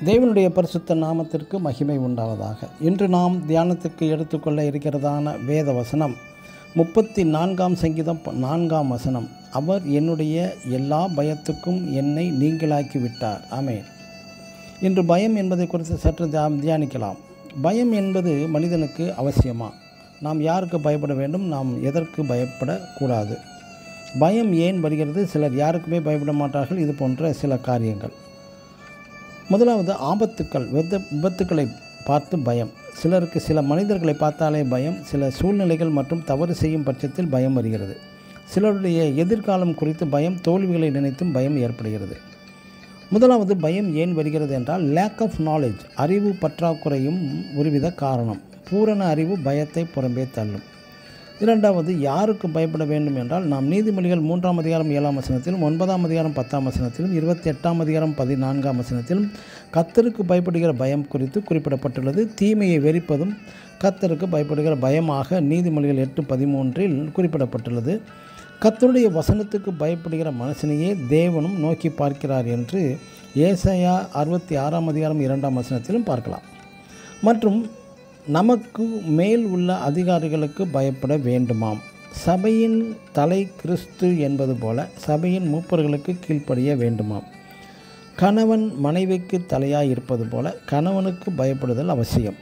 தேவனுடைய பரிசுத்த நாமத்திற்கு மகிமை உண்டாவதாக. இன்று நாம் தியானத்துக்கு எடுத்துக்கொள்ள இருக்கிறதான வேத வசனம் 34ஆம் சங்கீதம் 4ஆம் வசனம். அவர் என்னுடைய எல்லா பயத்துக்கும் என்னை நீங்களாக்கி விட்டார். ஆமென். இன்று பயம் என்பதை குறித்து சற்று தியானிக்கலாம். பயம் என்பது மனிதனுக்கு அவசியமா? நாம் யாருக்கு பயப்பட வேண்டும்? நாம் எதற்கு பயப்படக்கூடாது? பயம் ஏன் வருகிறது? சிலர் யாருக்குமே பயப்பட மாட்டார்கள். இது போன்ற சில காரியங்கள். முதலாவது, ஆபத்துக்கள், விபத்துக்களை பார்த்து பயம். சிலருக்கு சில மனிதர்களை பார்த்தாலே பயம். சில சூழ்நிலைகள் மற்றும் தவறு செய்யும் பட்சத்தில் பயம் வருகிறது. சிலருடைய எதிர்காலம் குறித்து பயம், தோல்விகளை நினைத்தும் பயம் ஏற்படுகிறது. முதலாவது, பயம் ஏன் வருகிறது என்றால் லேக் ஆஃப் நாலேஜ், அறிவு பற்றாக்குறையும் ஒருவித காரணம். பூரண அறிவு பயத்தை புறம்பே தள்ளும். இரண்டாவது, யாருக்கு பயப்பட வேண்டும் என்றால் நாம் நீதிமொழிகள் 3ஆம் அதிகாரம் 7ஆம் வசனத்திலும் 9ஆம் அதிகாரம் 10ஆம் வசனத்திலும் 28ஆம் அதிகாரம் 14ஆம் வசனத்திலும் கர்த்தருக்கு பயப்படுகிற பயம் குறித்து குறிப்பிடப்பட்டுள்ளது. தீமையை வெறுப்பதும் கர்த்தருக்கு பயப்படுகிற பயமாக நீதிமொழிகள் 8:13 குறிப்பிடப்பட்டுள்ளது. கர்த்தருடைய வசனத்துக்கு பயப்படுகிற மனுஷனையே தேவனும் நோக்கி பார்க்கிறார் என்று ஏசாயா 66ஆம் அதிகாரம் 2ஆம் வசனத்திலும் பார்க்கலாம். மற்றும் நமக்கு மேல் உள்ள அதிகாரிகளுக்கு பயப்பட வேண்டுமாம். சபையின் தலை கிறிஸ்து என்பது போல சபையின் மூப்பர்களுக்கு கீழ்ப்படிய வேண்டுமாம். கணவன் மனைவிக்கு தலையாய் இருப்பது போல கணவனுக்கு பயப்படுதல் அவசியம்.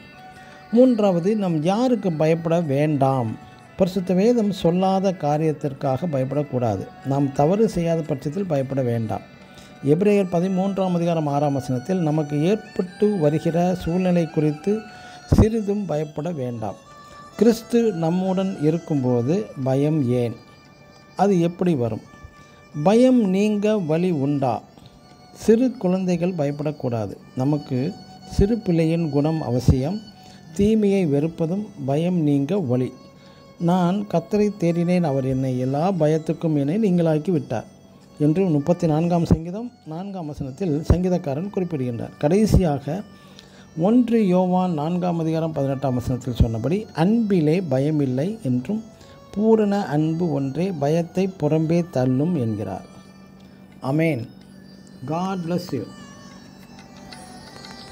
மூன்றாவது, நாம் யாருக்கு பயப்பட வேண்டாம்? பரிசுத்த வேதம் சொல்லாத காரியத்திற்காக பயப்படக்கூடாது. நாம் தவறு செய்யாத பட்சத்தில் பயப்பட வேண்டாம். எபிரேயர் 13ஆம் அதிகாரம் 6ஆம் வசனத்தில் நமக்கு ஏற்பட்டு வருகிற சூழ்நிலை குறித்து சிறிதும் பயப்பட வேண்டாம். கிறிஸ்து நம்முடன் இருக்கும்போது பயம் ஏன்? அது எப்படி வரும்? பயம் நீங்க வழி உண்டா? சிறு குழந்தைகள் பயப்படக்கூடாது. நமக்கு சிறு பிள்ளையின் குணம் அவசியம். தீமையை வெறுப்பதும் பயம் நீங்க வழி. நான் கர்த்தரை தேடினேன், அவர் என்னை எல்லா பயத்துக்கும் என்னை நீங்களாக்கி விட்டார் என்று 34ஆம் சங்கீதம் 4ஆம் வசனத்தில் சங்கீதக்காரன் குறிப்பிடுகின்றார். கடைசியாக 1 யோவான் 4ஆம் அதிகாரம் 18ஆம் வசனத்தில் சொன்னபடி அன்பிலே பயமில்லை என்றும் பூரண அன்பு ஒன்றே பயத்தை புறம்பே தள்ளும் என்கிறார். ஆமென். God bless you.